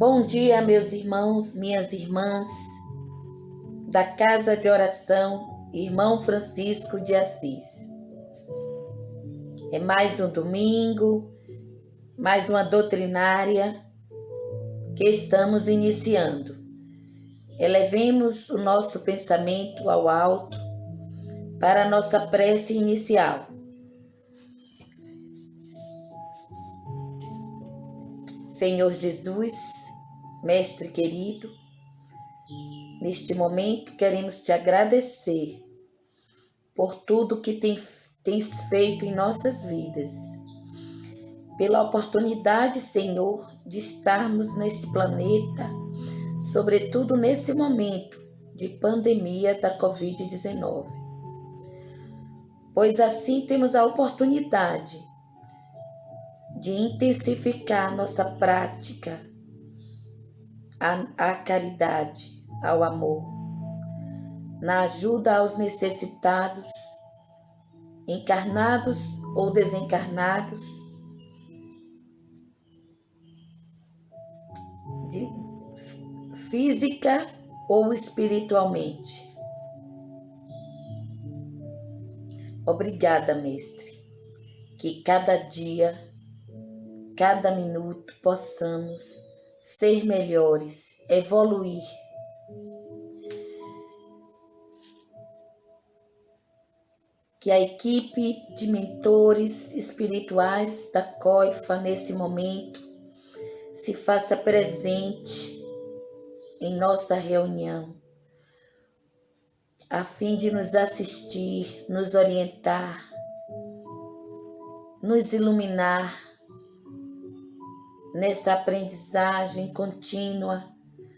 Bom dia, meus irmãos, minhas irmãs, da Casa de Oração, Irmão Francisco de Assis. É mais um domingo, mais uma doutrinária que estamos iniciando. Elevemos o nosso pensamento ao alto para a nossa prece inicial. Senhor Jesus, Mestre querido, neste momento queremos te agradecer por tudo que tens feito em nossas vidas, pela oportunidade, Senhor, de estarmos neste planeta, sobretudo nesse momento de pandemia da Covid-19. Pois assim temos a oportunidade de intensificar nossa prática à caridade, ao amor, na ajuda aos necessitados, encarnados ou desencarnados, física ou espiritualmente. Obrigada, Mestre, que cada dia, cada minuto possamos ser melhores, evoluir. Que a equipe de mentores espirituais da COIFA nesse momento se faça presente em nossa reunião, a fim de nos assistir, nos orientar, nos iluminar nessa aprendizagem contínua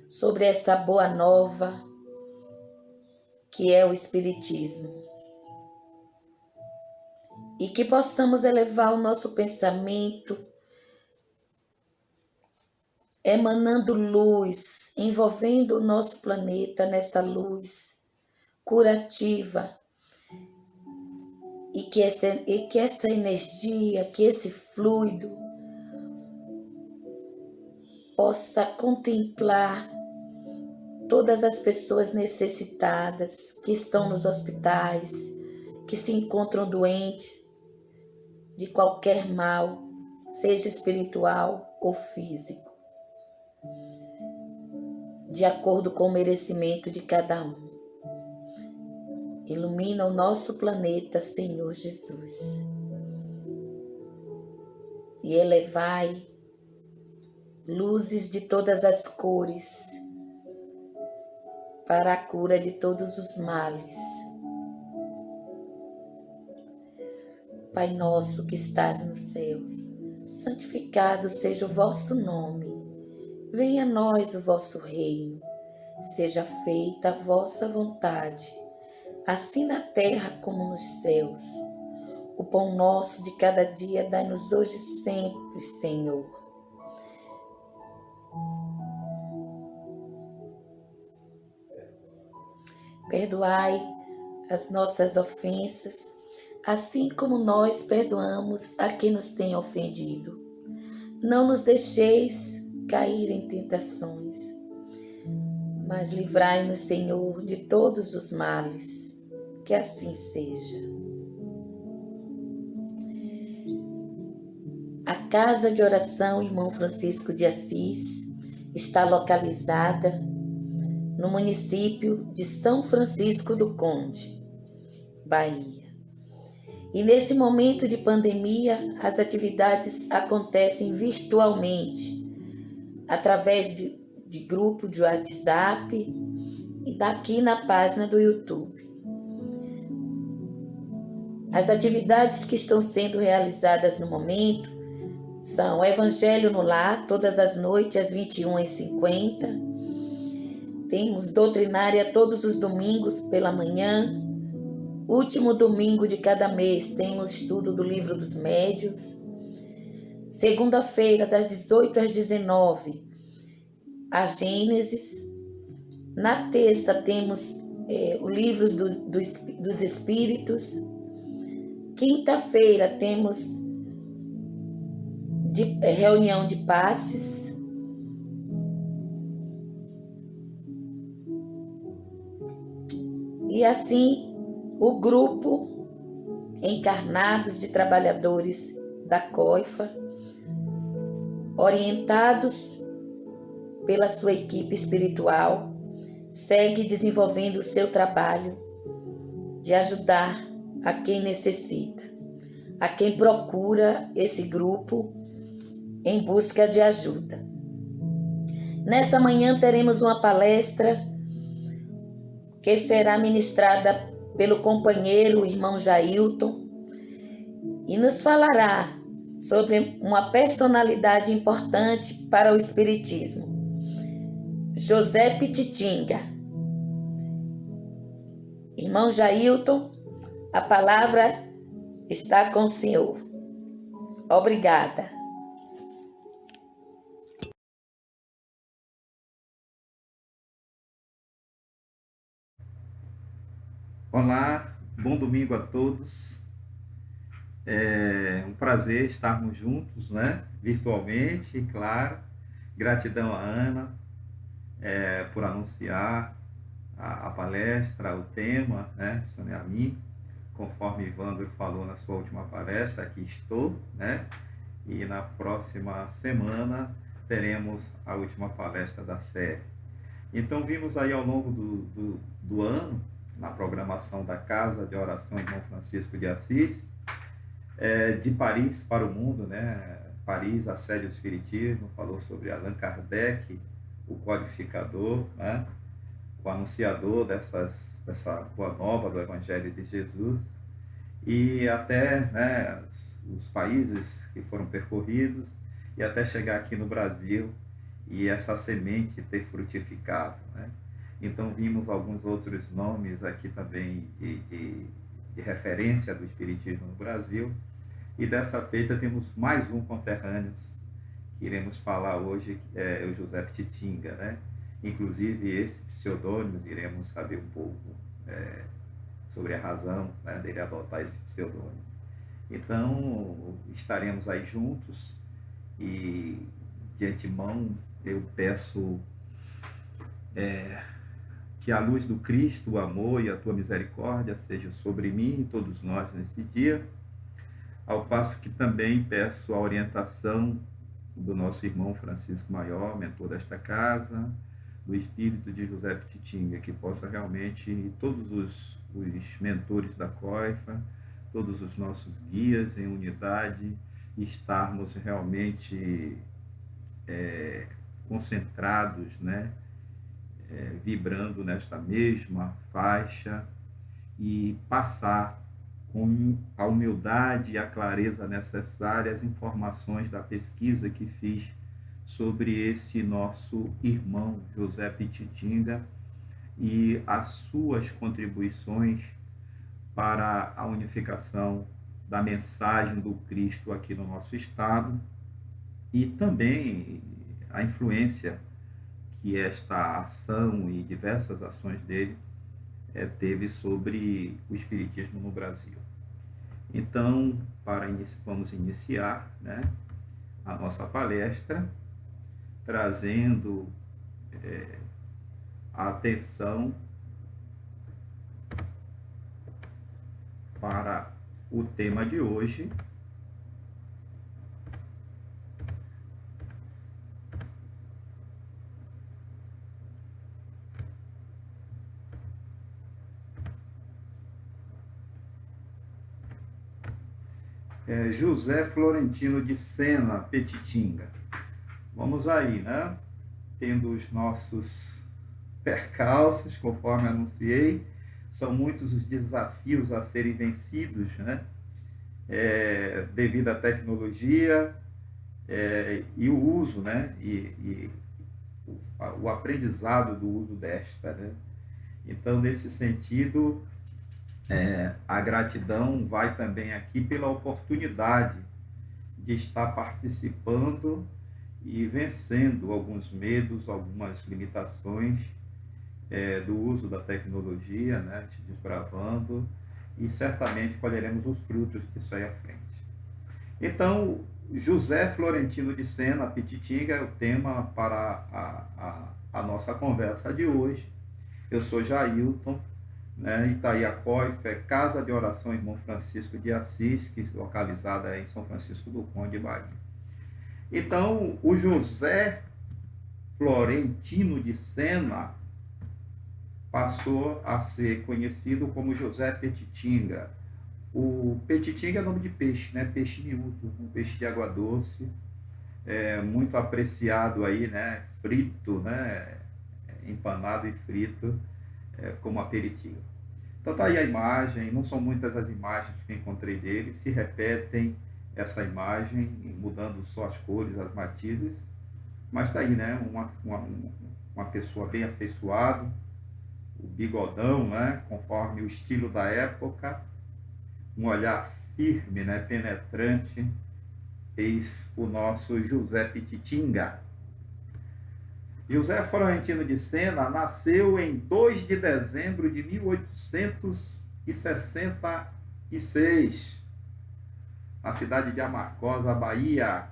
sobre essa boa nova que é o Espiritismo. E que possamos elevar o nosso pensamento, emanando luz, envolvendo o nosso planeta nessa luz curativa, e que essa energia, que esse fluido possa contemplar todas as pessoas necessitadas que estão nos hospitais, que se encontram doentes de qualquer mal, seja espiritual ou físico, de acordo com o merecimento de cada um. Ilumina o nosso planeta, Senhor Jesus, e elevai luzes de todas as cores para a cura de todos os males. Pai nosso que estás nos céus, santificado seja o vosso nome. Venha a nós o vosso reino. Seja feita a vossa vontade, assim na terra como nos céus. O pão nosso de cada dia dai-nos hoje sempre, Senhor. Perdoai as nossas ofensas, assim como nós perdoamos a quem nos tem ofendido. Não nos deixeis cair em tentações, mas livrai-nos, Senhor, de todos os males. Que assim seja. A Casa de Oração Irmão Francisco de Assis está localizada no município de São Francisco do Conde, Bahia. E nesse momento de pandemia, as atividades acontecem virtualmente, através de grupo de WhatsApp e daqui na página do YouTube. As atividades que estão sendo realizadas no momento são o Evangelho no Lar, todas as noites às 21h50. Temos doutrinária todos os domingos pela manhã. Último domingo de cada mês temos estudo do Livro dos Médiuns. Segunda-feira, das 18 às 19, a Gênesis. Na terça temos o Livro dos Espíritos. Quinta-feira temos reunião de passes. E assim, o grupo Encarnados de Trabalhadores da Coifa, orientados pela sua equipe espiritual, segue desenvolvendo o seu trabalho de ajudar a quem necessita, a quem procura esse grupo em busca de ajuda. Nessa manhã teremos uma palestra que será ministrada pelo companheiro, o irmão Jailton, e nos falará sobre uma personalidade importante para o Espiritismo, José Pititinga. Irmão Jailton, a palavra está com o senhor. Obrigada. Olá, bom domingo a todos. É um prazer estarmos juntos, né? Virtualmente, claro. Gratidão a Ana por anunciar a palestra, o tema, né? Também a mim, conforme Ivandro falou na sua última palestra, aqui estou, né? E na próxima semana teremos a última palestra da série. Então vimos aí ao longo do ano, na programação da Casa de Oração Irmão Francisco de Assis, de Paris para o mundo, né? Paris, a sede do Espiritismo, falou sobre Allan Kardec, o codificador, né? O anunciador dessa boa nova do Evangelho de Jesus, e até, né, os países que foram percorridos, e até chegar aqui no Brasil e essa semente ter frutificado, né? Então vimos alguns outros nomes aqui também de referência do Espiritismo no Brasil, e dessa feita temos mais um conterrâneos que iremos falar hoje, é o José Pititinga, né? Inclusive esse pseudônimo, iremos saber um pouco sobre a razão, né, dele adotar esse pseudônimo. Então estaremos aí juntos, e de antemão eu peço que a luz do Cristo, o amor e a tua misericórdia seja sobre mim e todos nós nesse dia, ao passo que também peço a orientação do nosso irmão Francisco Maior, mentor desta casa, do espírito de José Pititinga, que possa realmente, todos os mentores da Coifa, todos os nossos guias em unidade, estarmos realmente concentrados, né? Vibrando nesta mesma faixa, e passar com a humildade e a clareza necessária as informações da pesquisa que fiz sobre esse nosso irmão José Pititinga e as suas contribuições para a unificação da mensagem do Cristo aqui no nosso estado, e também a influência que esta ação e diversas ações dele teve sobre o Espiritismo no Brasil. Então, vamos iniciar, né, a nossa palestra, trazendo a atenção para o tema de hoje, José Florentino de Sena Pititinga. Vamos aí, né? Tendo os nossos percalços, conforme anunciei, são muitos os desafios a serem vencidos, né? Devido à tecnologia e o uso, né? E o aprendizado do uso desta, né? Então, nesse sentido, a gratidão vai também aqui pela oportunidade de estar participando e vencendo alguns medos, algumas limitações do uso da tecnologia, né, desbravando, e certamente colheremos os frutos disso aí à frente. Então, José Florentino de Sena Pititinga é o tema para a nossa conversa de hoje. Eu sou Jailton, né? Itaiacóife, Casa de Oração Irmão Francisco de Assis, que é localizada em São Francisco do Conde, Bahia. Então, o José Florentino de Sena passou a ser conhecido como José Petitinga. O petitinga é nome de peixe, né? Peixe miúdo, um peixe de água doce, muito apreciado aí, né? Frito, né? Empanado e frito, como aperitivo. Então tá aí a imagem, não são muitas as imagens que eu encontrei dele, se repetem essa imagem, mudando só as cores, as matizes, mas tá aí, né? Uma pessoa bem afeiçoada, o bigodão, né? Conforme o estilo da época, um olhar firme, né? Penetrante, eis o nosso José Petitinga. José Florentino de Sena nasceu em 2 de dezembro de 1866, na cidade de Amargosa, Bahia,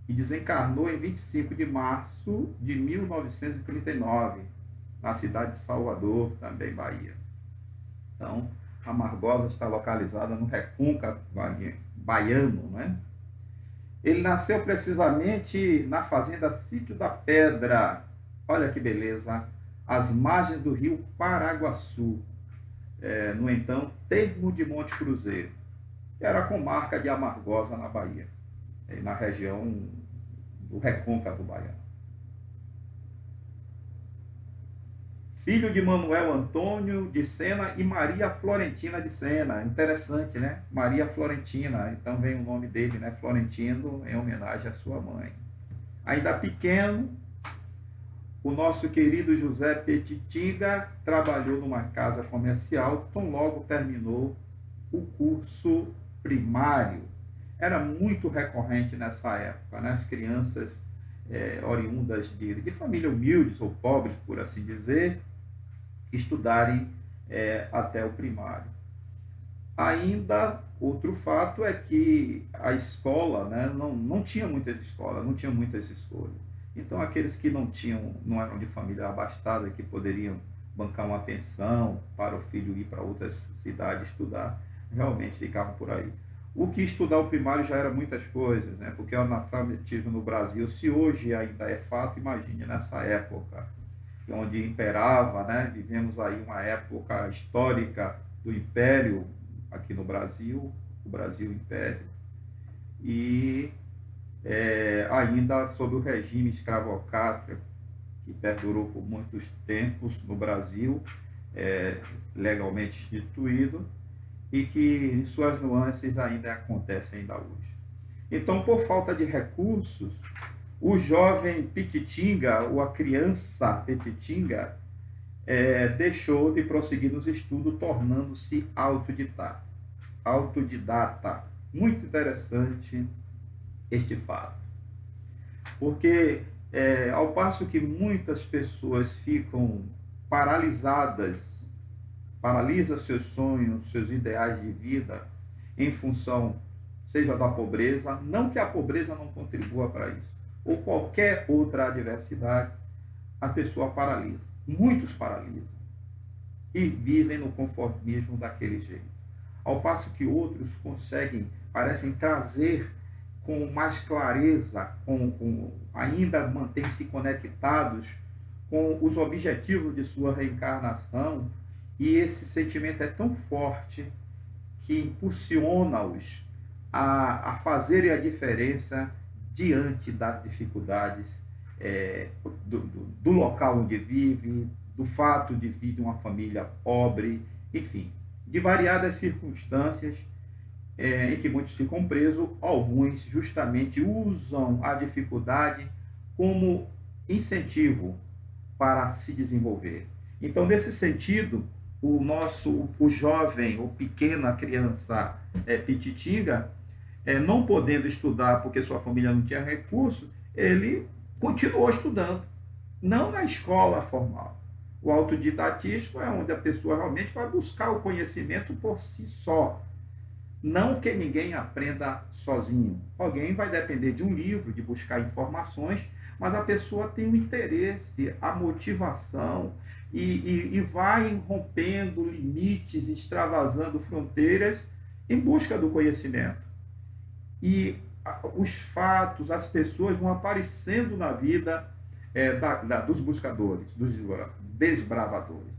e desencarnou em 25 de março de 1939, na cidade de Salvador, também Bahia. Então, Amargosa está localizada no Recôncavo baiano, né? Ele nasceu precisamente na fazenda Sítio da Pedra, olha que beleza, às margens do rio Paraguaçu, no então Termo de Monte Cruzeiro, que era a comarca de Amargosa, na Bahia, na região do Recôncavo baiano. Filho de Manuel Antônio de Sena e Maria Florentina de Sena. Interessante, né? Maria Florentina, então vem o nome dele, né? Florentino, em homenagem à sua mãe. Ainda pequeno, o nosso querido José Petitinga trabalhou numa casa comercial, tão logo terminou o curso primário. Era muito recorrente nessa época, né? As crianças oriundas de família humildes ou pobres, por assim dizer, estudarem até o primário. Ainda, outro fato é que a escola, né, não tinha muitas escolas, não tinha muitas escolhas. Então, aqueles que não eram de família abastada, que poderiam bancar uma pensão para o filho ir para outras cidades estudar, realmente ficavam por aí. O que estudar o primário já era muitas coisas, né? Porque o analfabetismo no Brasil, se hoje ainda é fato, imagine nessa época, onde imperava, né? Vivemos aí uma época histórica do Império aqui no Brasil, o Brasil Império, e ainda sob o regime escravocrata, que perdurou por muitos tempos no Brasil, legalmente instituído, e que em suas nuances ainda acontecem ainda hoje. Então, por falta de recursos, o jovem Petitinga, ou a criança Petitinga, deixou de prosseguir nos estudos, tornando-se autodidata. Muito interessante este fato. Porque, ao passo que muitas pessoas ficam paralisa seus sonhos, seus ideais de vida, em função, seja da pobreza, não que a pobreza não contribua para isso, ou qualquer outra adversidade, a pessoa paralisa. Muitos paralisam e vivem no conformismo daquele jeito. Ao passo que outros parecem trazer com mais clareza, ainda mantêm-se conectados com os objetivos de sua reencarnação, e esse sentimento é tão forte que impulsiona-os a fazerem a diferença diante das dificuldades do local onde vive, do fato de vir de uma família pobre, enfim, de variadas circunstâncias em que muitos ficam presos, alguns justamente usam a dificuldade como incentivo para se desenvolver. Então, nesse sentido, o jovem ou pequena criança Petitinga, não podendo estudar porque sua família não tinha recurso, ele continuou estudando, não na escola formal. O autodidatismo é onde a pessoa realmente vai buscar o conhecimento por si só. Não que ninguém aprenda sozinho. Alguém vai depender de um livro, de buscar informações, mas a pessoa tem o interesse, a motivação, e vai rompendo limites, extravasando fronteiras em busca do conhecimento. E os fatos, as pessoas vão aparecendo na vida dos buscadores, dos desbravadores.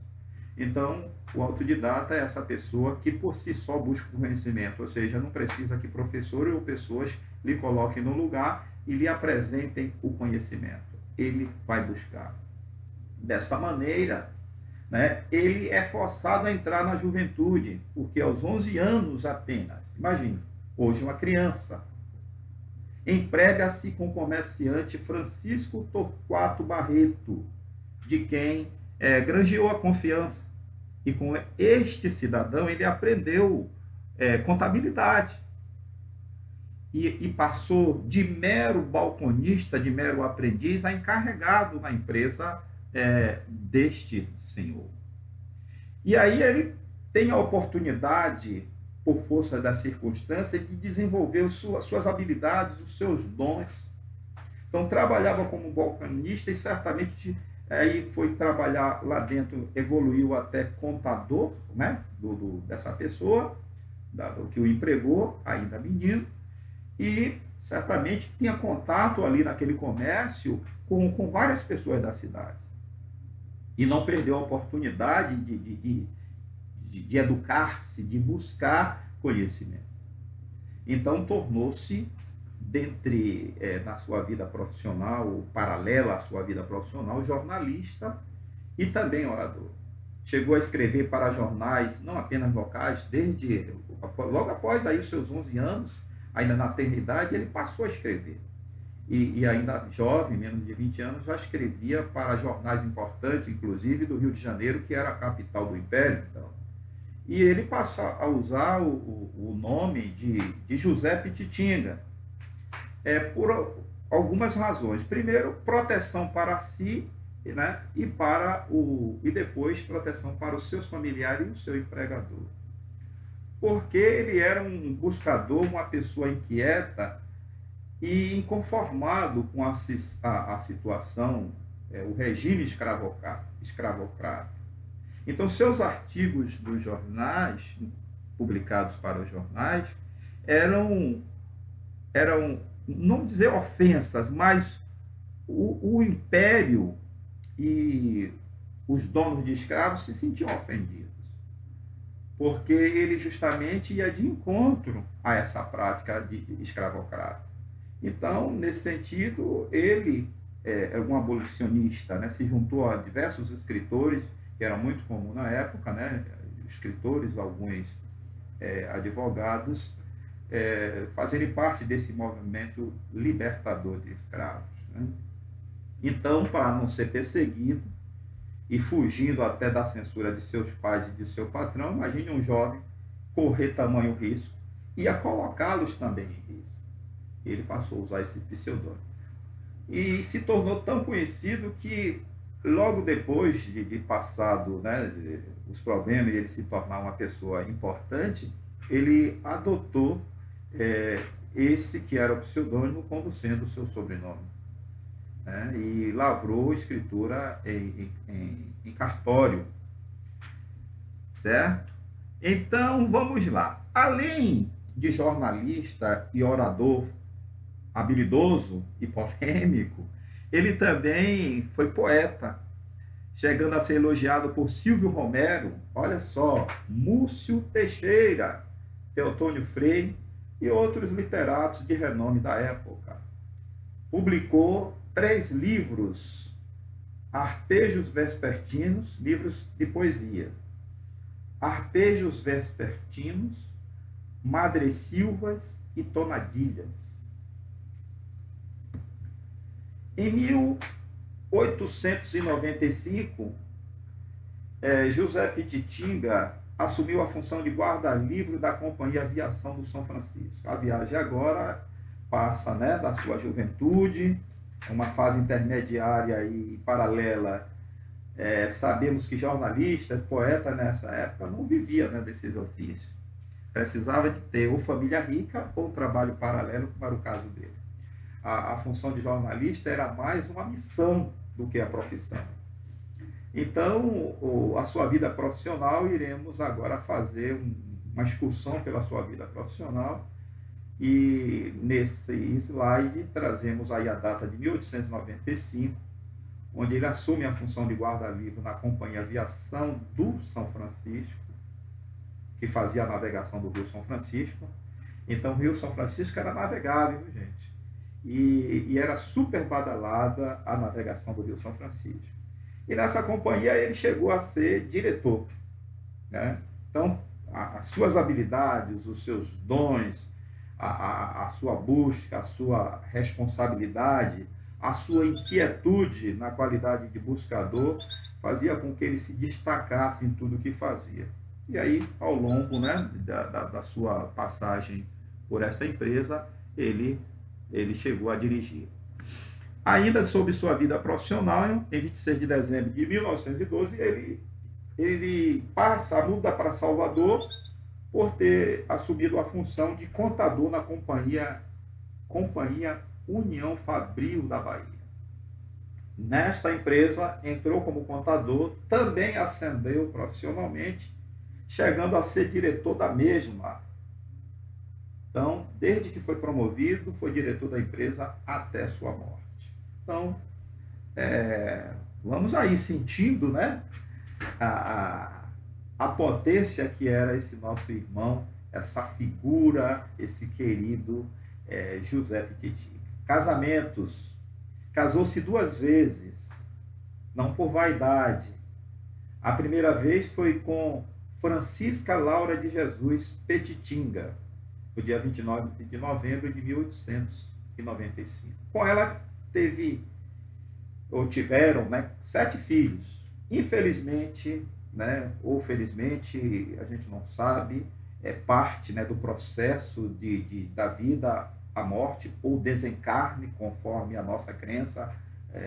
Então, o autodidata é essa pessoa que por si só busca o conhecimento, ou seja, não precisa que professores ou pessoas lhe coloquem no lugar e lhe apresentem o conhecimento. Ele vai buscar. Dessa maneira, né, ele é forçado a entrar na juventude, porque aos 11 anos apenas, imagine, hoje uma criança, emprega-se com o comerciante Francisco Torquato Barreto, de quem granjeou a confiança. E com este cidadão ele aprendeu contabilidade. E passou de mero balconista, de mero aprendiz, a encarregado na empresa deste senhor. E aí ele tem a oportunidade, por força da circunstância, de desenvolver suas habilidades, os seus dons. Então, trabalhava como balconista e certamente aí foi trabalhar lá dentro, evoluiu até contador, né, dessa pessoa, do que o empregou, ainda menino, e certamente tinha contato ali naquele comércio com várias pessoas da cidade. E não perdeu a oportunidade de educar-se, de buscar conhecimento. Então, tornou-se, na sua vida profissional, paralela à sua vida profissional, jornalista e também orador. Chegou a escrever para jornais, não apenas locais, logo após aí os seus 11 anos, ainda na tenridade, ele passou a escrever. E ainda jovem, menos de 20 anos, já escrevia para jornais importantes, inclusive do Rio de Janeiro, que era a capital do Império. Então. E ele passa a usar o nome de José Pititinga, por algumas razões. Primeiro, proteção para si, né, e depois proteção para os seus familiares e o seu empregador. Porque ele era um buscador, uma pessoa inquieta e inconformado com a situação, o regime escravocrata. Então, seus artigos dos jornais, publicados para os jornais, eram não dizer ofensas, mas o império e os donos de escravos se sentiam ofendidos, porque ele justamente ia de encontro a essa prática de escravocrata. Então, nesse sentido, ele é um abolicionista, né? Se juntou a diversos escritores, que era muito comum na época, né? Escritores, alguns advogados, fazerem parte desse movimento libertador de escravos. Né? Então, para não ser perseguido e fugindo até da censura de seus pais e de seu patrão, imagine um jovem correr tamanho risco e a colocá-los também em risco. Ele passou a usar esse pseudônimo. E se tornou tão conhecido que, logo depois de passado, né, os problemas e ele se tornar uma pessoa importante, ele adotou esse que era o pseudônimo como sendo o seu sobrenome. Né, e lavrou escritura em cartório. Certo? Então, vamos lá. Além de jornalista e orador habilidoso e polêmico, ele também foi poeta, chegando a ser elogiado por Silvio Romero, olha só, Múcio Teixeira, Teotônio Freire e outros literatos de renome da época. Publicou 3 livros, Arpejos Vespertinos, livros de poesias, Arpejos Vespertinos, Madressilvas e Tonadilhas. Em 1895, José Pititinga assumiu a função de guarda-livro da Companhia Aviação do São Francisco. A viagem agora passa, né, da sua juventude, uma fase intermediária e paralela. Sabemos que jornalista, poeta nessa época não vivia, né, desses ofícios. Precisava de ter ou família rica ou trabalho paralelo, para o caso dele. a função de jornalista era mais uma missão do que a profissão. Então, a sua vida profissional, iremos agora fazer uma excursão pela sua vida profissional, e nesse slide trazemos aí a data de 1895, onde ele assume a função de guarda-livro na Companhia Aviação do São Francisco, que fazia a navegação do Rio São Francisco. Então, o Rio São Francisco era navegável, gente, e era super badalada a navegação do Rio São Francisco. E nessa companhia ele chegou a ser diretor, né? Então, as suas habilidades, os seus dons, a sua busca, a sua responsabilidade, a sua inquietude na qualidade de buscador, fazia com que ele se destacasse em tudo o que fazia. E aí, ao longo, né, da sua passagem por esta empresa, ele chegou a dirigir. Ainda sob sua vida profissional, em 26 de dezembro de 1912, ele muda para Salvador por ter assumido a função de contador na Companhia União Fabril da Bahia. Nesta empresa, entrou como contador, também ascendeu profissionalmente, chegando a ser diretor da mesma. Então, desde que foi promovido, foi diretor da empresa até sua morte. Então, vamos aí sentindo, né, a potência que era esse nosso irmão, essa figura, esse querido José Pititinga. Casamentos. Casou-se 2 vezes, não por vaidade. A primeira vez foi com Francisca Laura de Jesus Petitinga, no dia 29 de novembro de 1895. Com ela tiveram, né, 7 filhos. Infelizmente, né, ou felizmente, a gente não sabe, é parte, né, do processo da vida à morte ou desencarne, conforme a nossa crença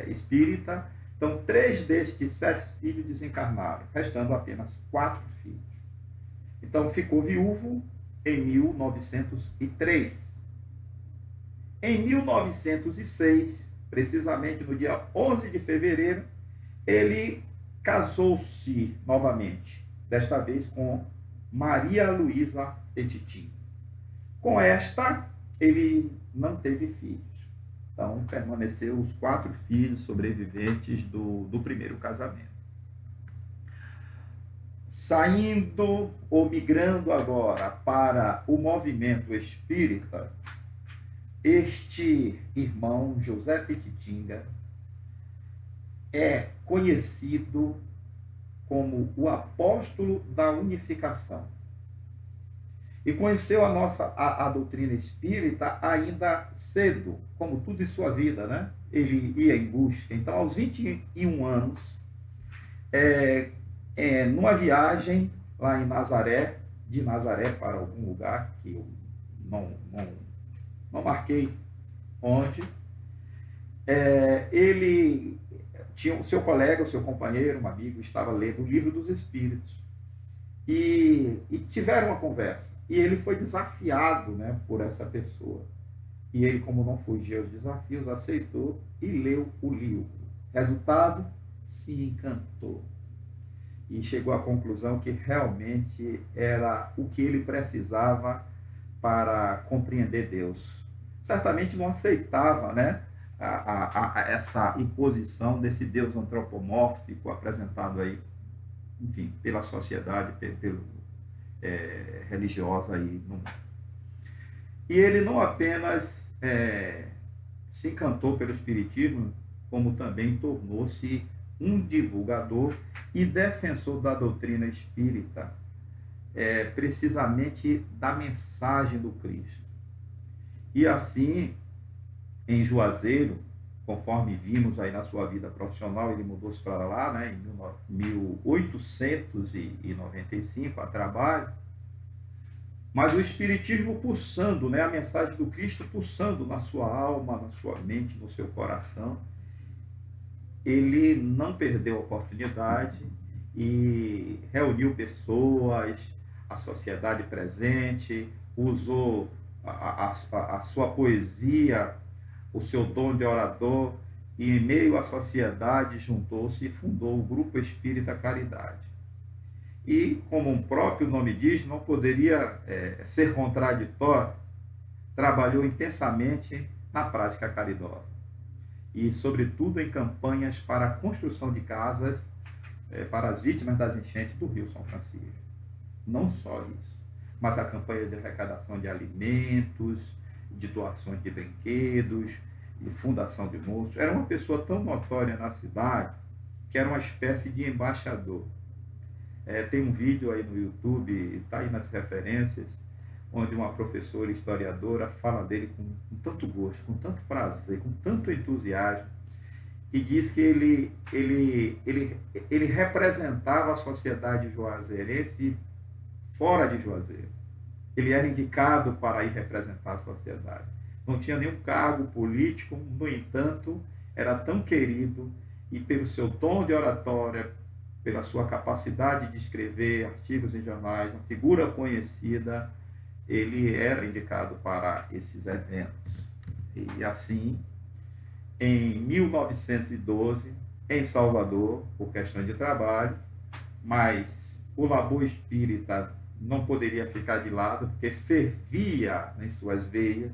espírita. Então, 3 destes 7 filhos desencarnaram, restando apenas 4 filhos. Então, ficou viúvo em 1903. Em 1906, precisamente no dia 11 de fevereiro, ele casou-se novamente, desta vez com Maria Luísa Petitinga. Com esta, ele não teve filhos. Então, permaneceu os 4 filhos sobreviventes do primeiro casamento. Saindo ou migrando agora para o movimento espírita, este irmão José Petitinga é conhecido como o apóstolo da unificação. E conheceu a doutrina espírita ainda cedo, como tudo em sua vida, né? Ele ia em busca. Então, aos 21 anos, numa viagem lá em Nazaré, de Nazaré para algum lugar que eu não marquei onde, ele tinha o seu colega, o seu companheiro, um amigo, estava lendo o Livro dos Espíritos, e tiveram uma conversa, e ele foi desafiado, né, por essa pessoa, e ele, como não fugia aos desafios, aceitou e leu o livro. Resultado, se encantou e chegou à conclusão que realmente era o que ele precisava para compreender Deus. Certamente não aceitava, né, essa imposição desse Deus antropomórfico apresentado aí, enfim, pela sociedade, religiosa aí no mundo. E ele não apenas se encantou pelo Espiritismo, como também tornou-se um divulgador e defensor da doutrina espírita, precisamente da mensagem do Cristo. E assim, em Juazeiro, conforme vimos aí na sua vida profissional, ele mudou-se para lá, né, em 1895, a trabalho, mas o Espiritismo pulsando, né, a mensagem do Cristo pulsando na sua alma, na sua mente, no seu coração. Ele não perdeu a oportunidade e reuniu pessoas, a sociedade presente, usou a sua poesia o seu dom de orador e, em meio à sociedade, juntou-se e fundou o Grupo Espírita Caridade. E, como o próprio nome diz, não poderia ser contraditório, trabalhou intensamente na prática caridosa e, sobretudo, em campanhas para a construção de casas para as vítimas das enchentes do Rio São Francisco. Não só isso, mas a campanha de arrecadação de alimentos, de doações de brinquedos, de fundação de moços. Era uma pessoa tão notória na cidade que era uma espécie de embaixador. Tem um vídeo aí no YouTube, está aí nas referências, onde uma professora historiadora fala dele com tanto gosto, com tanto prazer, com tanto entusiasmo, e diz que ele representava a sociedade juazeirense fora de Juazeiro. Ele era indicado para ir representar a sociedade. Não tinha nenhum cargo político, no entanto, era tão querido, e pelo seu dom de oratória, pela sua capacidade de escrever artigos em jornais, uma figura conhecida, ele era indicado para esses eventos. E assim, em 1912, em Salvador, por questão de trabalho, mas o labor espírita não poderia ficar de lado, porque fervia em suas veias.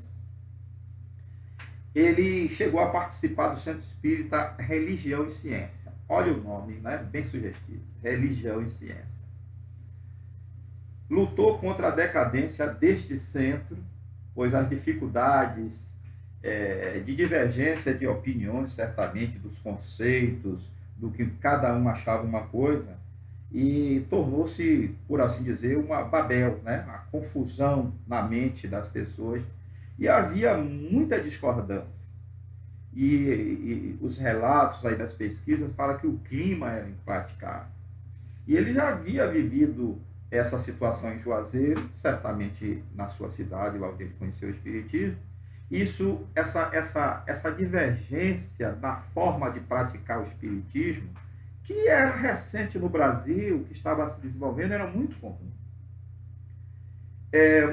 Ele chegou a participar do Centro Espírita Religião e Ciência. Olha o nome, né? Bem sugestivo. Religião e Ciência. Lutou contra a decadência deste centro, pois as dificuldades de divergência de opiniões, certamente, dos conceitos, do que cada um achava uma coisa, e tornou-se, por assim dizer, uma Babel, né? Uma confusão na mente das pessoas, e havia muita discordância. E os relatos aí das pesquisas falam que o clima era impraticável. E ele já havia vivido essa situação em Juazeiro, certamente na sua cidade, lá onde ele conheceu o Espiritismo. Essa divergência na forma de praticar o Espiritismo, que era recente no Brasil, que estava se desenvolvendo, era muito comum.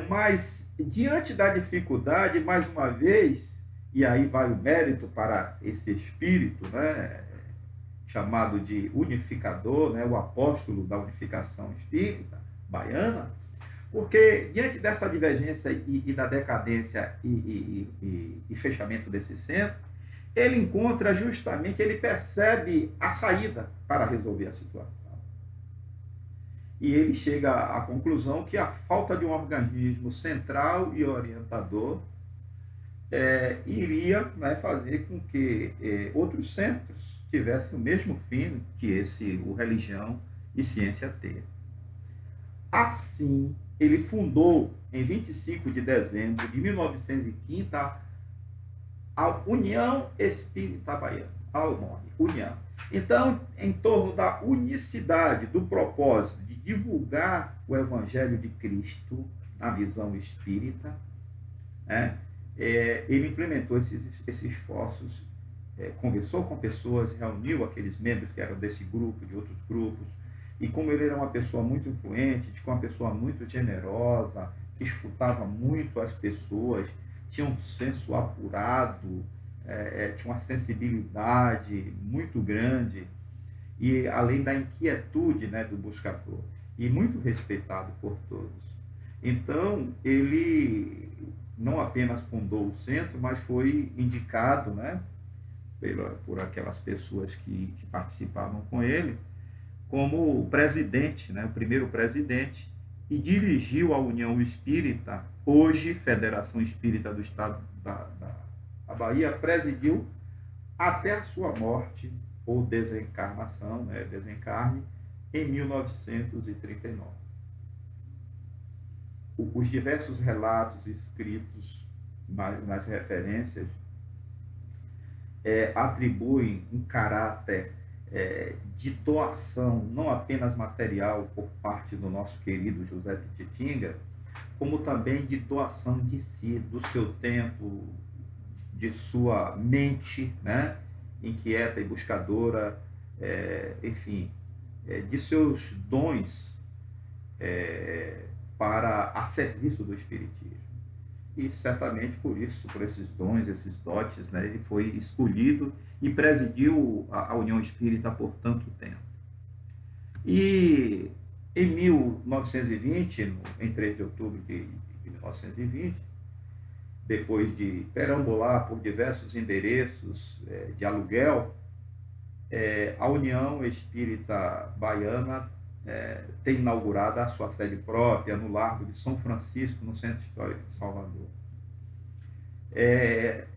Mas, diante da dificuldade, mais uma vez, e aí vai o mérito para esse espírito, né, chamado de unificador, né, o apóstolo da unificação espírita baiana, porque diante dessa divergência e da decadência e fechamento desse centro, ele encontra justamente, ele percebe a saída para resolver a situação. E ele chega à conclusão que a falta de um organismo central e orientador iria, né, fazer com que outros centros tivessem o mesmo fim que o Religião e Ciência teve. Assim, ele fundou, em 25 de dezembro de 1915, a União Espírita Baiana. Olha o nome, União. Então, em torno da unicidade, do propósito de divulgar o Evangelho de Cristo na visão espírita, né, ele implementou esses esforços, conversou com pessoas, reuniu aqueles membros que eram desse grupo, de outros grupos, e como ele era uma pessoa muito influente, uma pessoa muito generosa, que escutava muito as pessoas, tinha um senso apurado, tinha uma sensibilidade muito grande, e além da inquietude, né, do buscador, e muito respeitado por todos. Então, ele não apenas fundou o centro, mas foi indicado, né, por aquelas pessoas que participavam com ele, como presidente, né, o primeiro presidente, e dirigiu a União Espírita, hoje Federação Espírita do Estado da Bahia, presidiu até a sua morte, ou desencarnação, né, desencarne, em 1939. Os diversos relatos escritos nas referências atribuem um caráter de doação, não apenas material por parte do nosso querido José Pititinga, como também de doação de si, do seu tempo, de sua mente, né, inquieta e buscadora, enfim, de seus dons para a serviço do Espiritismo. e certamente por isso, por esses dons, esses dotes, né, ele foi escolhido e presidiu a União Espírita por tanto tempo. E em 1920, em 3 de outubro de 1920, depois de perambular por diversos endereços de aluguel, a União Espírita Baiana tem inaugurado a sua sede própria no Largo de São Francisco, no Centro Histórico de Salvador.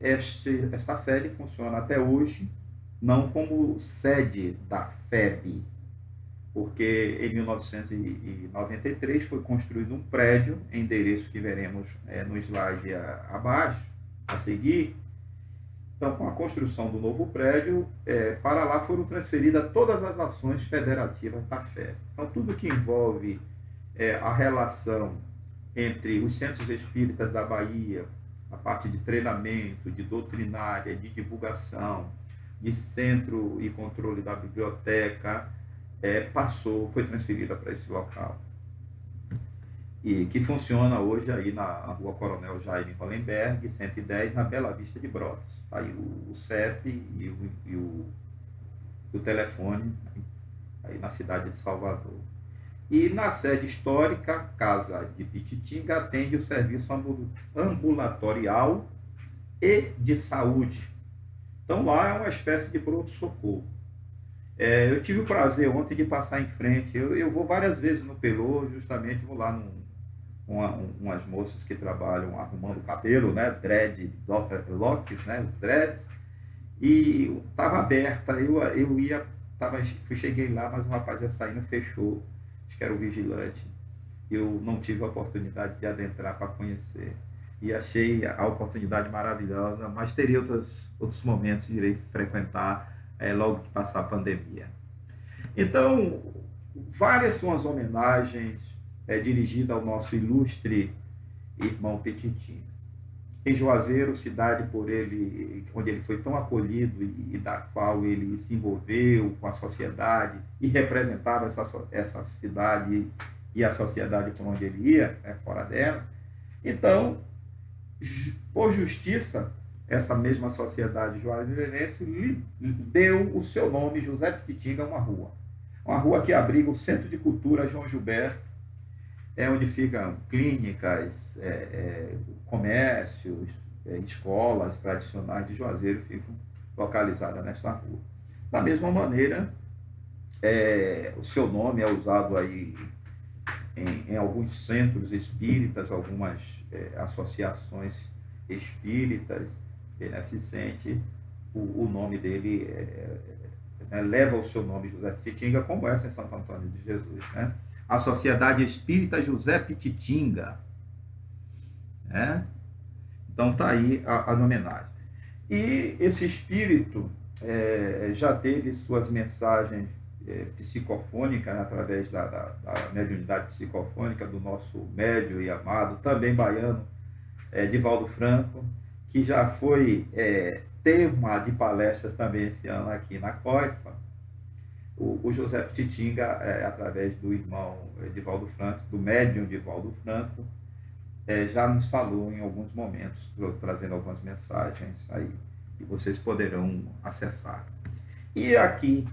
Esta sede funciona até hoje, não como sede da FEB, porque em 1993 foi construído um prédio, endereço que veremos no slide abaixo, a seguir. Então, com a construção do novo prédio, para lá foram transferidas todas as ações federativas da FEB. Então, tudo que envolve a relação entre os centros espíritas da Bahia, a parte de treinamento, de doutrinária, de divulgação, de centro e controle da biblioteca, foi transferida para esse local. E que funciona hoje aí na Rua Coronel Jaime Hollenberg, 110, na Bela Vista de Brotas. Aí o CEP e o telefone aí na cidade de Salvador. E na sede histórica, Casa de Pititinga, atende o serviço ambulatorial e de saúde. Então lá é uma espécie de pronto-socorro. Eu tive o prazer ontem de passar em frente. Eu vou várias vezes no Pelô, justamente vou lá umas moças que trabalham arrumando o cabelo, né, locks, né, os dreads, e estava aberta, cheguei lá, mas o rapaz ia saindo, fechou, acho que era o vigilante, eu não tive a oportunidade de adentrar para conhecer, e achei a oportunidade maravilhosa, mas teria outros momentos, irei frequentar logo que passar a pandemia. Então, várias são as homenagens dirigida ao nosso ilustre irmão Petitinga. Em Juazeiro, cidade onde ele foi tão acolhido e da qual ele se envolveu com a sociedade e representava essa cidade e a sociedade por onde ele ia, fora dela. Então, por justiça, essa mesma sociedade juazeirense lhe deu o seu nome, José Petitinga, uma rua que abriga o Centro de Cultura João Gilberto, onde ficam clínicas, comércios, escolas tradicionais de Juazeiro ficam localizadas nesta rua. Da mesma maneira, o seu nome é usado aí em alguns centros espíritas, algumas associações espíritas beneficentes. O nome dele leva o seu nome, José Petitinga, como essa em Santo Antônio de Jesus, né? A Sociedade Espírita José Petitinga. Então está aí a homenagem. E esse espírito já teve suas mensagens psicofônicas, através da mediunidade psicofônica do nosso médium e amado, também baiano, Divaldo Franco, que já foi tema de palestras também esse ano aqui na COIFA. O José Petitinga, através do irmão Divaldo Franco, do médium Divaldo Franco, já nos falou em alguns momentos, trazendo algumas mensagens aí, que vocês poderão acessar. E aqui,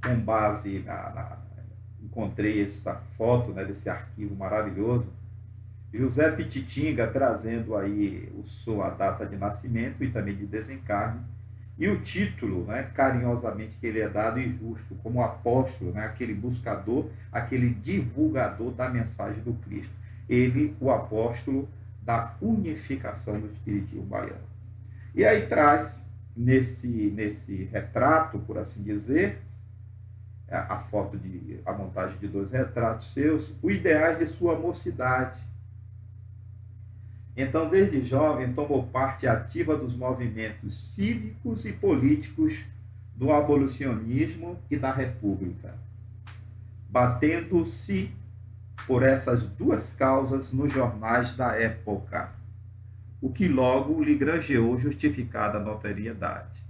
com base encontrei essa foto, né, desse arquivo maravilhoso, José Petitinga trazendo aí a data de nascimento e também de desencarne, e o título, né, carinhosamente que ele é dado e justo, como apóstolo, né, aquele buscador, aquele divulgador da mensagem do Cristo. Ele, o apóstolo da unificação do espiritismo baiano. E aí traz, nesse retrato, por assim dizer, a montagem de 2 retratos seus, o ideais de sua mocidade. Então, desde jovem, tomou parte ativa dos movimentos cívicos e políticos do abolicionismo e da República, batendo-se por essas 2 causas nos jornais da época, o que logo lhe granjeou justificada notoriedade.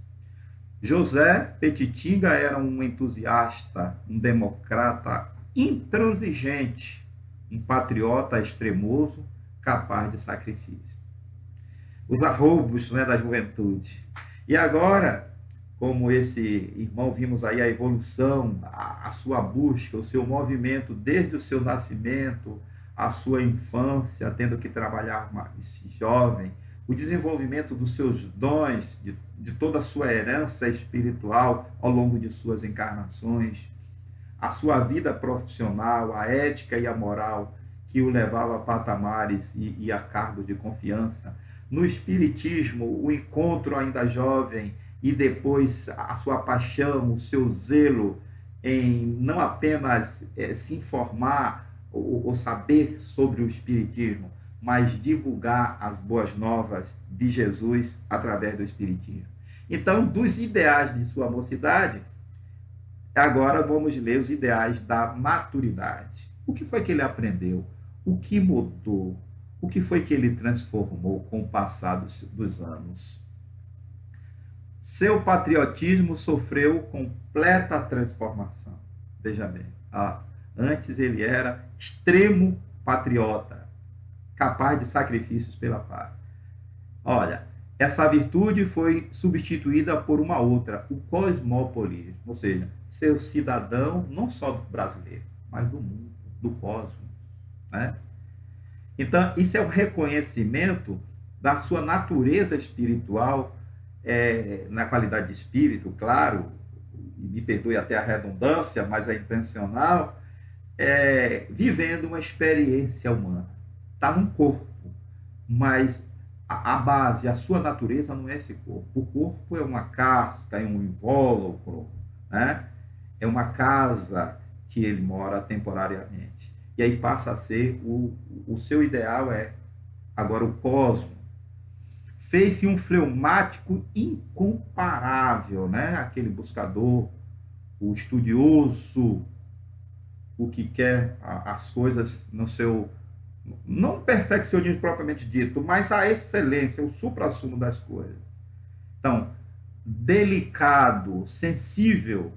José Petitinga era um entusiasta, um democrata intransigente, um patriota extremoso, capaz de sacrifício. os arroubos, né, da juventude. E agora, como esse irmão, vimos aí a evolução, a sua busca, o seu movimento desde o seu nascimento, a sua infância, tendo que trabalhar esse jovem, o desenvolvimento dos seus dons, de toda a sua herança espiritual ao longo de suas encarnações, a sua vida profissional, a ética e a moral que o levava a patamares e a cargos de confiança. No Espiritismo, o encontro ainda jovem e depois a sua paixão, o seu zelo em não apenas se informar ou saber sobre o Espiritismo, mas divulgar as boas novas de Jesus através do Espiritismo. Então, dos ideais de sua mocidade, agora vamos ler os ideais da maturidade. O que foi que ele aprendeu? O que mudou? O que foi que ele transformou com o passar dos anos? Seu patriotismo sofreu completa transformação. Veja bem, antes ele era extremo patriota, capaz de sacrifícios pela paz. Olha, essa virtude foi substituída por uma outra, o cosmopolismo, ou seja, ser cidadão não só brasileiro, mas do mundo, do cosmos, né? Então, isso é um reconhecimento da sua natureza espiritual, na qualidade de espírito, claro, e me perdoe até a redundância, mas é intencional, vivendo uma experiência humana. Está num corpo, mas a base, a sua natureza não é esse corpo. O corpo é uma casca, é um invólucro, né? É uma casa que ele mora temporariamente. E aí passa a ser, o seu ideal agora o cosmos. Fez-se um fleumático incomparável, né? Aquele buscador, o estudioso, o que quer as coisas no seu, não perfeccionismo propriamente dito, mas a excelência, o suprassumo das coisas. Então, delicado, sensível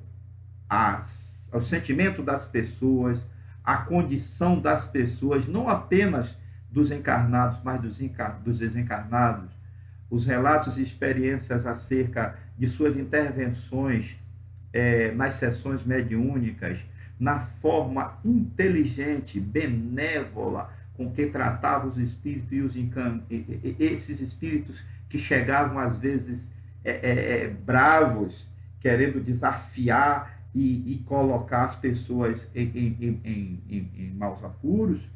ao sentimento das pessoas, à condição das pessoas, não apenas dos encarnados, mas dos desencarnados. Os relatos e experiências acerca de suas intervenções nas sessões mediúnicas, na forma inteligente, benévola, com que tratava os espíritos e esses espíritos que chegavam às vezes bravos, querendo desafiar e colocar as pessoas em maus apuros,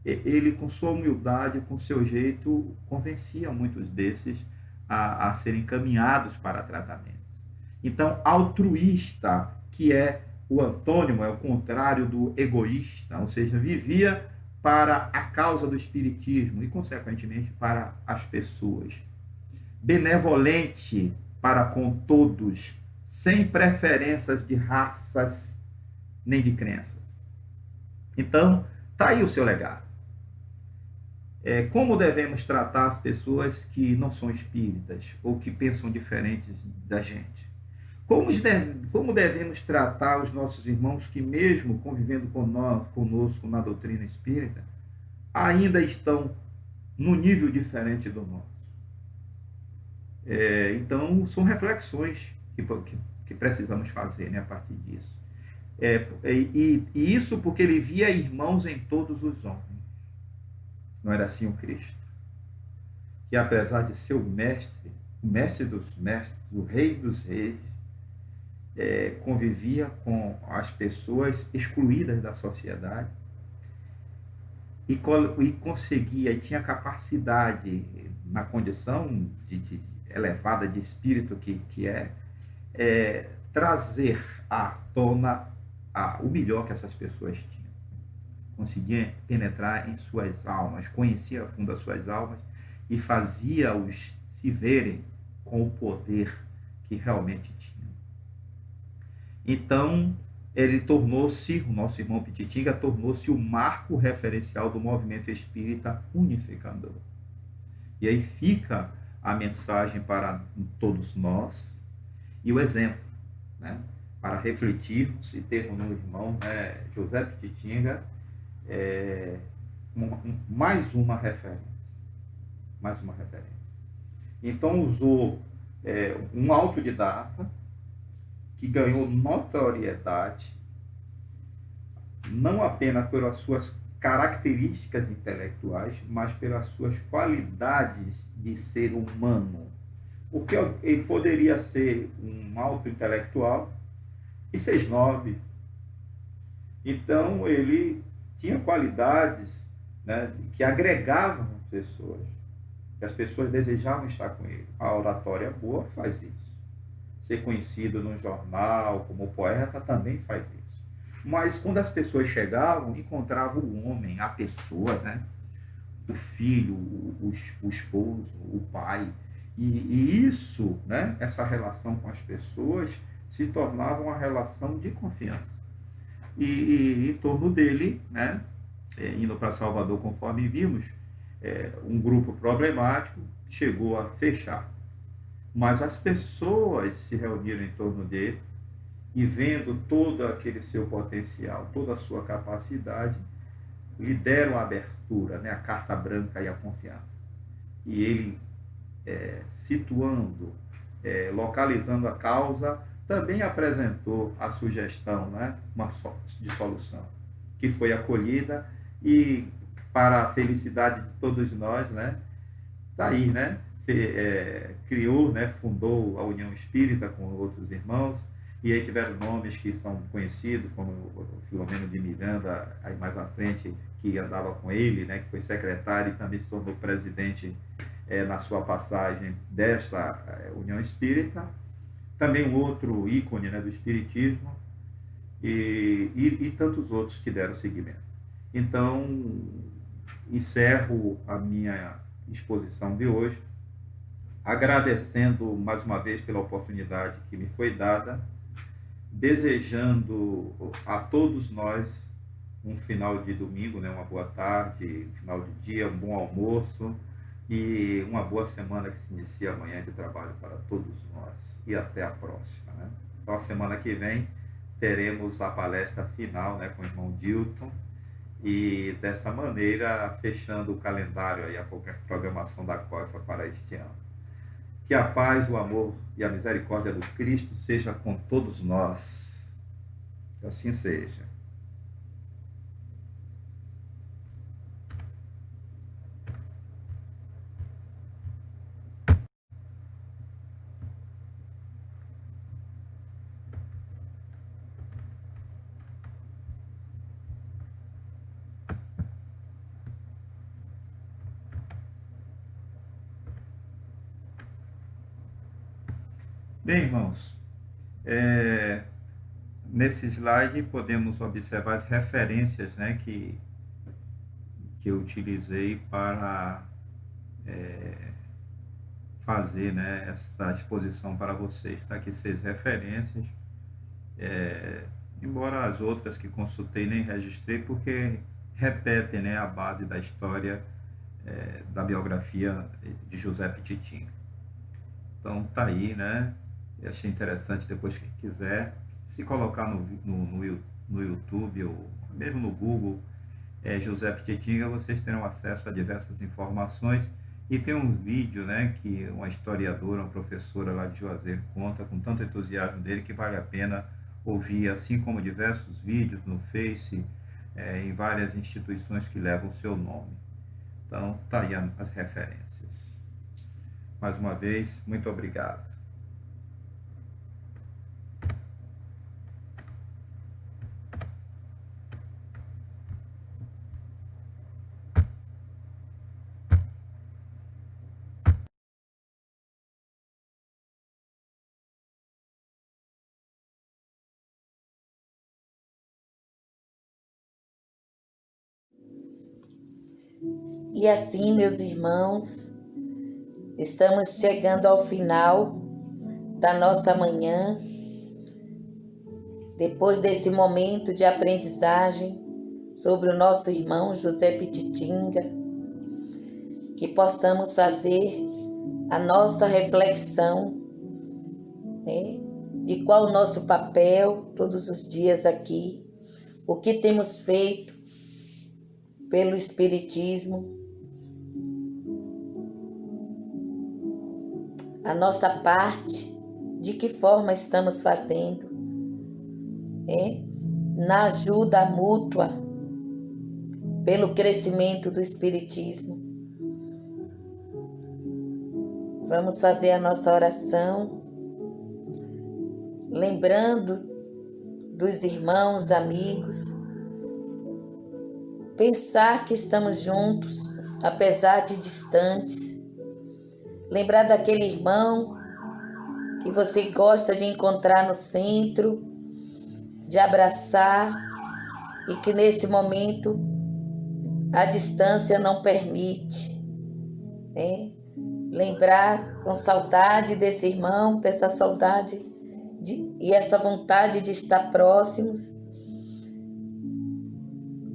ele, com sua humildade, com seu jeito, convencia muitos desses a serem encaminhados para tratamento. Então, altruísta, que é o antônimo, é o contrário do egoísta, ou seja, vivia para a causa do espiritismo e, consequentemente, para as pessoas. Benevolente para com todos, sem preferências de raças nem de crenças. Então, está aí o seu legado. Como devemos tratar as pessoas que não são espíritas ou que pensam diferentes da gente? Como devemos tratar os nossos irmãos que, mesmo convivendo conosco na doutrina espírita, ainda estão num nível diferente do nosso? Então, são reflexões que precisamos fazer, né, a partir disso. E isso porque ele via irmãos em todos os homens. Não era assim o Cristo? Que, apesar de ser o mestre dos mestres, o rei dos reis, convivia com as pessoas excluídas da sociedade e conseguia, e tinha capacidade, na condição elevada de espírito que trazer à tona o melhor que essas pessoas tinham. Conseguia penetrar em suas almas, conhecia a fundo as suas almas e fazia-os se verem com o poder que realmente tinham. Então, o nosso irmão Pititinga tornou-se o marco referencial do movimento espírita unificador. E aí fica a mensagem para todos nós e o exemplo, né? Para refletirmos e termos no irmão José Pititinga mais uma referência. Mais uma referência. Então usou um autodidata que ganhou notoriedade não apenas pelas suas características intelectuais, mas pelas suas qualidades de ser humano. Porque ele poderia ser um alto intelectual e ser snob. Então ele tinha qualidades, né, que agregavam as pessoas, que as pessoas desejavam estar com ele. A oratória boa faz isso. Ser conhecido no jornal como poeta também faz isso. Mas quando as pessoas chegavam, encontravam o homem, a pessoa, né? O filho, o esposo, o pai. E isso, né? Essa relação com as pessoas se tornava uma relação de confiança. E em torno dele, né? Indo para Salvador, conforme vimos, um grupo problemático chegou a fechar. Mas as pessoas se reuniram em torno dele e vendo todo aquele seu potencial, toda a sua capacidade, lhe deram a abertura, né, a carta branca e a confiança. E ele, situando, localizando a causa, também apresentou a sugestão, né, de solução, que foi acolhida e, para a felicidade de todos nós, né, está aí, né, criou, né, fundou a União Espírita com outros irmãos, e aí tiveram nomes que são conhecidos, como o Filomeno de Miranda, aí mais à frente, que andava com ele, né, que foi secretário e também se tornou presidente na sua passagem desta União Espírita. Também um outro ícone, né, do Espiritismo, e tantos outros que deram seguimento. Então, encerro a minha exposição de hoje, agradecendo mais uma vez pela oportunidade que me foi dada, desejando a todos nós um final de domingo, né, uma boa tarde, um final de dia, um bom almoço e uma boa semana que se inicia amanhã de trabalho para todos nós. E até a próxima, né? Então, a semana que vem teremos a palestra final, né, com o irmão Dilton, e dessa maneira fechando o calendário aí, a programação da COIFA para este ano. Que a paz, o amor e a misericórdia do Cristo seja com todos nós. Que assim seja. Bem, irmãos, nesse slide podemos observar as referências, né, que eu utilizei para fazer, né, essa exposição para vocês. Está aqui 6 referências, embora as outras que consultei nem registrei, porque repetem, né, a base da história da biografia de José Pititinga. Então tá aí, né? Eu achei interessante, depois que quiser, se colocar no YouTube ou mesmo no Google, José Pititinga, vocês terão acesso a diversas informações. E tem um vídeo, né, que uma historiadora, uma professora lá de Juazeiro conta com tanto entusiasmo dele que vale a pena ouvir, assim como diversos vídeos no Face, em várias instituições que levam o seu nome. Então, tá aí as referências. Mais uma vez, muito obrigado. E assim, meus irmãos, estamos chegando ao final da nossa manhã, depois desse momento de aprendizagem sobre o nosso irmão José Pititinga, que possamos fazer a nossa reflexão, né, de qual o nosso papel todos os dias aqui, o que temos feito pelo Espiritismo, a nossa parte, de que forma estamos fazendo, na ajuda mútua, pelo crescimento do Espiritismo. Vamos fazer a nossa oração, lembrando dos irmãos, amigos, pensar que estamos juntos, apesar de distantes, lembrar daquele irmão que você gosta de encontrar no centro, de abraçar, e que nesse momento a distância não permite, lembrar com saudade desse irmão, dessa saudade e essa vontade de estar próximos,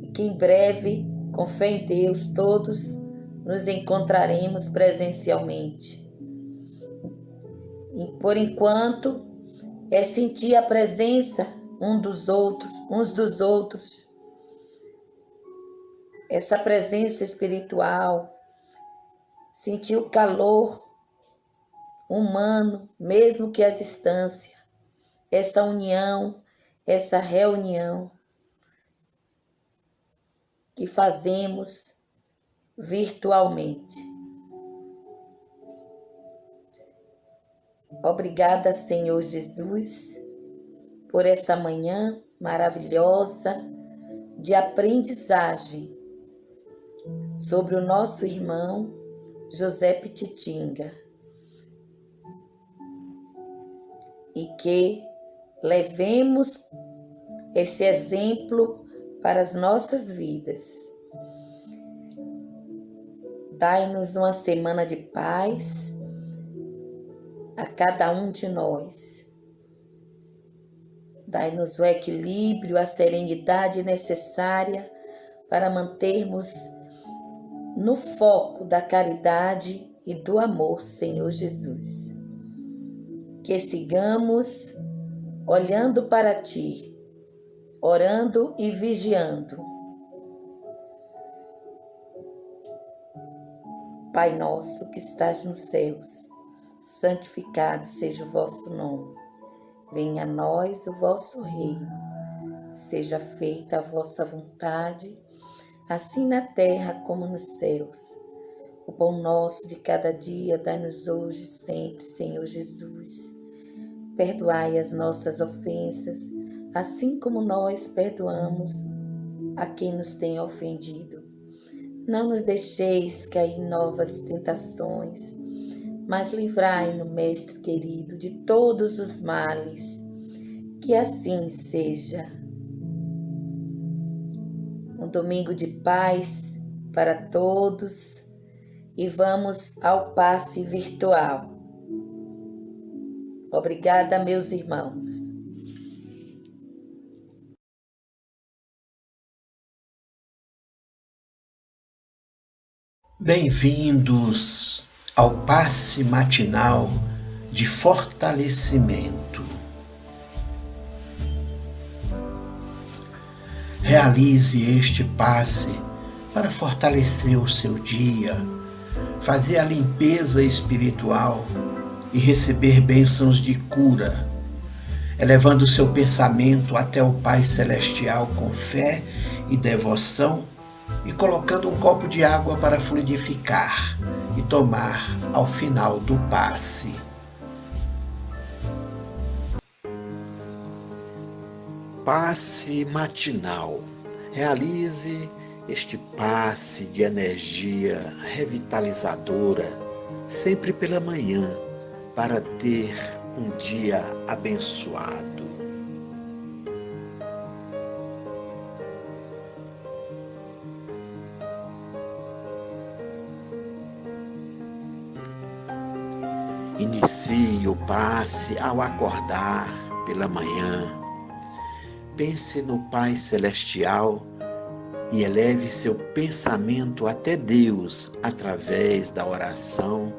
e que em breve, com fé em Deus, todos nos encontraremos presencialmente. E por enquanto é sentir a presença uns dos outros, essa presença espiritual, sentir o calor humano, mesmo que à distância, essa união, essa reunião que fazemos virtualmente. Obrigada, Senhor Jesus, por essa manhã maravilhosa de aprendizagem sobre o nosso irmão José Pititinga, e que levemos esse exemplo para as nossas vidas. Dai-nos uma semana de paz a cada um de nós. Dai-nos o equilíbrio, a serenidade necessária para mantermos no foco da caridade e do amor, Senhor Jesus. Que sigamos olhando para Ti, orando e vigiando. Pai nosso que estás nos céus, santificado seja o vosso nome. Venha a nós o vosso reino. Seja feita a vossa vontade, assim na terra como nos céus. O pão nosso de cada dia dai-nos hoje e sempre, Senhor Jesus. Perdoai as nossas ofensas, assim como nós perdoamos a quem nos tem ofendido. Não nos deixeis cair em novas tentações, mas livrai-nos, Mestre querido, de todos os males. Que assim seja. Um domingo de paz para todos e vamos ao passe virtual. Obrigada, meus irmãos. Bem-vindos ao passe matinal de fortalecimento. Realize este passe para fortalecer o seu dia, fazer a limpeza espiritual e receber bênçãos de cura, elevando seu pensamento até o Pai Celestial com fé e devoção e colocando um copo de água para fluidificar e tomar ao final do passe. Passe matinal. Realize este passe de energia revitalizadora sempre pela manhã para ter um dia abençoado. Inicie o passe ao acordar pela manhã. Pense no Pai Celestial e eleve seu pensamento até Deus através da oração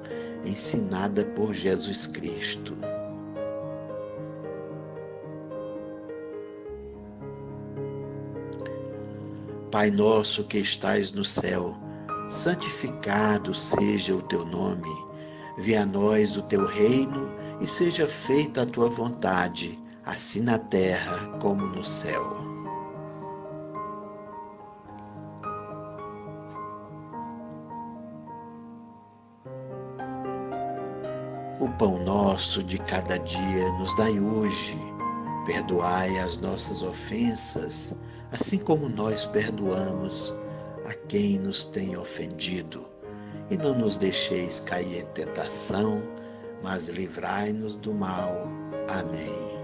ensinada por Jesus Cristo. Pai nosso que estais no céu, santificado seja o teu nome. Venha a nós o teu reino e seja feita a tua vontade, assim na terra como no céu. O pão nosso de cada dia nos dai hoje. Perdoai as nossas ofensas, assim como nós perdoamos a quem nos tem ofendido. E não nos deixeis cair em tentação, mas livrai-nos do mal. Amém.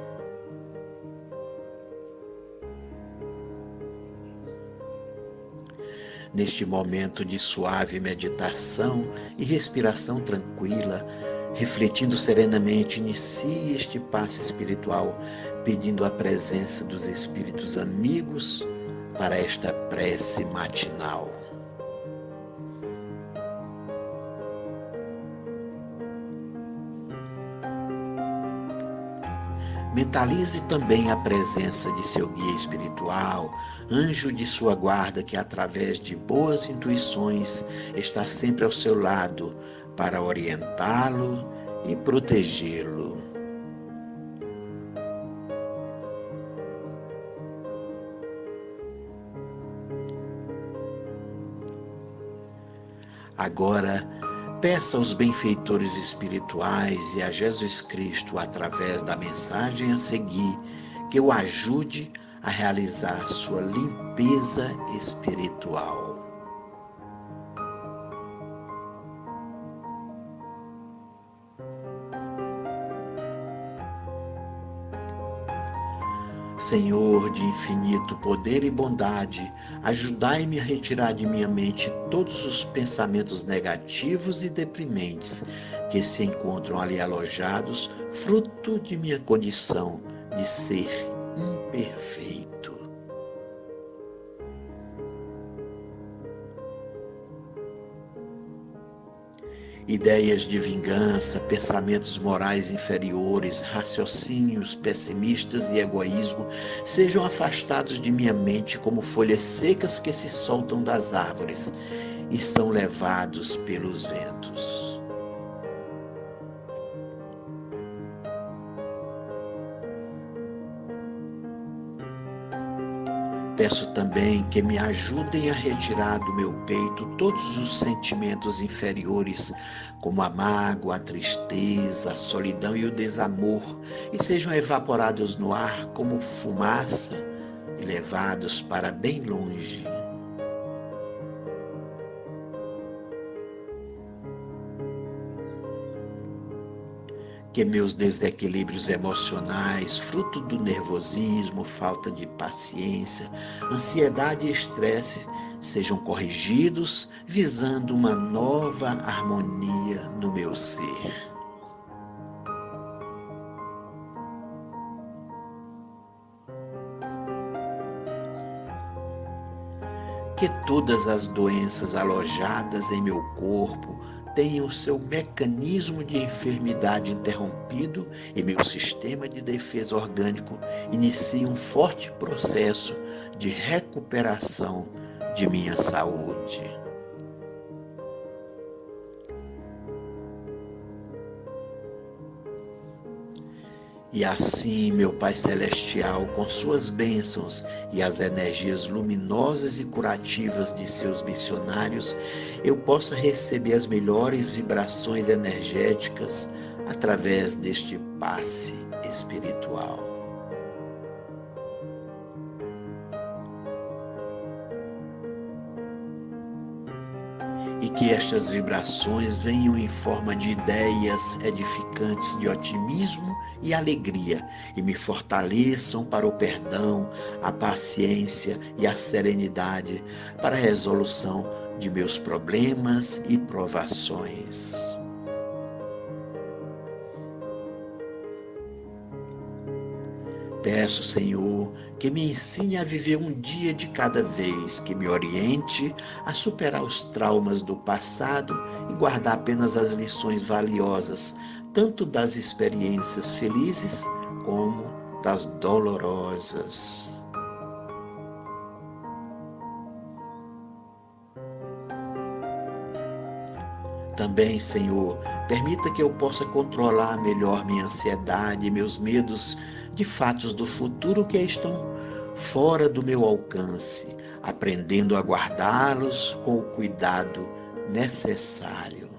Neste momento de suave meditação e respiração tranquila, refletindo serenamente, inicie este passe espiritual, pedindo a presença dos espíritos amigos para esta prece matinal. Mentalize também a presença de seu guia espiritual, anjo de sua guarda que, através de boas intuições, está sempre ao seu lado para orientá-lo e protegê-lo. Agora, peça aos benfeitores espirituais e a Jesus Cristo, através da mensagem a seguir, que o ajude a realizar sua limpeza espiritual. Senhor de infinito poder e bondade, ajudai-me a retirar de minha mente todos os pensamentos negativos e deprimentes que se encontram ali alojados, fruto de minha condição de ser imperfeito. Ideias de vingança, pensamentos morais inferiores, raciocínios pessimistas e egoísmo sejam afastados de minha mente como folhas secas que se soltam das árvores e são levados pelos ventos. Peço também que me ajudem a retirar do meu peito todos os sentimentos inferiores, como a mágoa, a tristeza, a solidão e o desamor, e sejam evaporados no ar como fumaça e levados para bem longe. Que meus desequilíbrios emocionais, fruto do nervosismo, falta de paciência, ansiedade e estresse, sejam corrigidos, visando uma nova harmonia no meu ser. Que todas as doenças alojadas em meu corpo tenham seu mecanismo de enfermidade interrompido e meu sistema de defesa orgânico inicie um forte processo de recuperação de minha saúde. E assim, meu Pai Celestial, com suas bênçãos e as energias luminosas e curativas de seus missionários, eu possa receber as melhores vibrações energéticas através deste passe espiritual. E que estas vibrações venham em forma de ideias edificantes de otimismo e alegria e me fortaleçam para o perdão, a paciência e a serenidade para a resolução de meus problemas e provações. Peço, Senhor, que me ensine a viver um dia de cada vez, que me oriente a superar os traumas do passado e guardar apenas as lições valiosas, tanto das experiências felizes como das dolorosas. também, Senhor, permita que eu possa controlar melhor minha ansiedade e meus medos de fatos do futuro que estão fora do meu alcance, aprendendo a guardá-los com o cuidado necessário.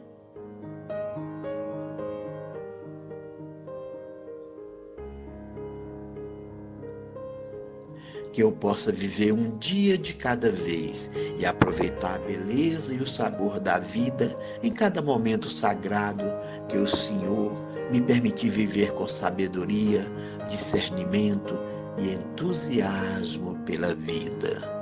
Que eu possa viver um dia de cada vez e aproveitar a beleza e o sabor da vida em cada momento sagrado que o Senhor me permitir viver com sabedoria, discernimento e entusiasmo pela vida.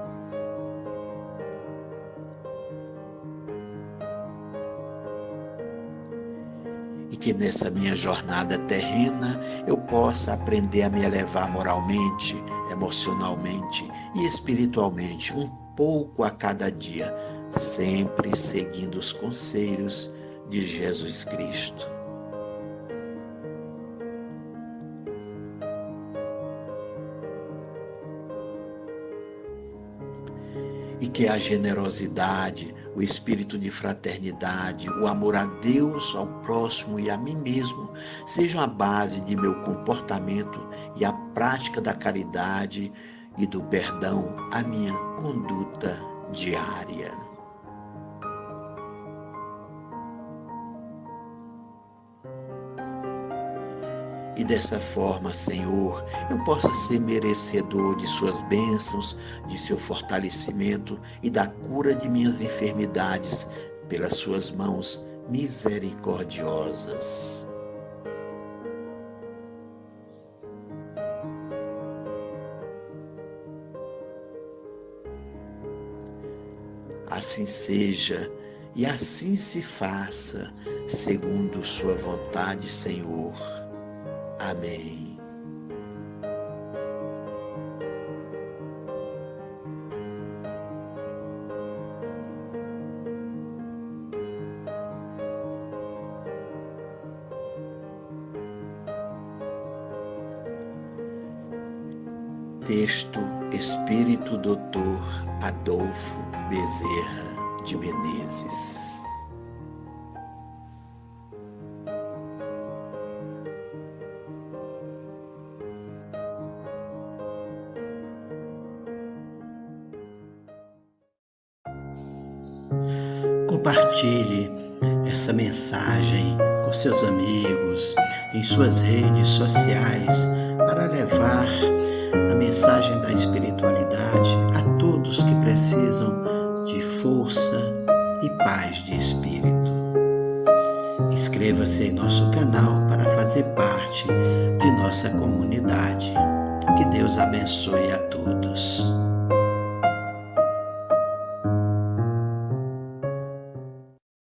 E que nessa minha jornada terrena eu possa aprender a me elevar moralmente, emocionalmente e espiritualmente um pouco a cada dia, sempre seguindo os conselhos de Jesus Cristo. E que a generosidade, o espírito de fraternidade, o amor a Deus, ao próximo e a mim mesmo sejam a base de meu comportamento e a prática da caridade e do perdão a minha conduta diária. E dessa forma, Senhor, eu possa ser merecedor de suas bênçãos, de seu fortalecimento e da cura de minhas enfermidades pelas suas mãos misericordiosas. Assim seja e assim se faça, segundo sua vontade, Senhor. Amém. Texto Espírito Doutor Adolfo Bezerra de Menezes. Compartilhe essa mensagem com seus amigos, em suas redes sociais, para levar a mensagem da espiritualidade a todos que precisam de força e paz de espírito. Inscreva-se em nosso canal para fazer parte de nossa comunidade. Que Deus abençoe a todos.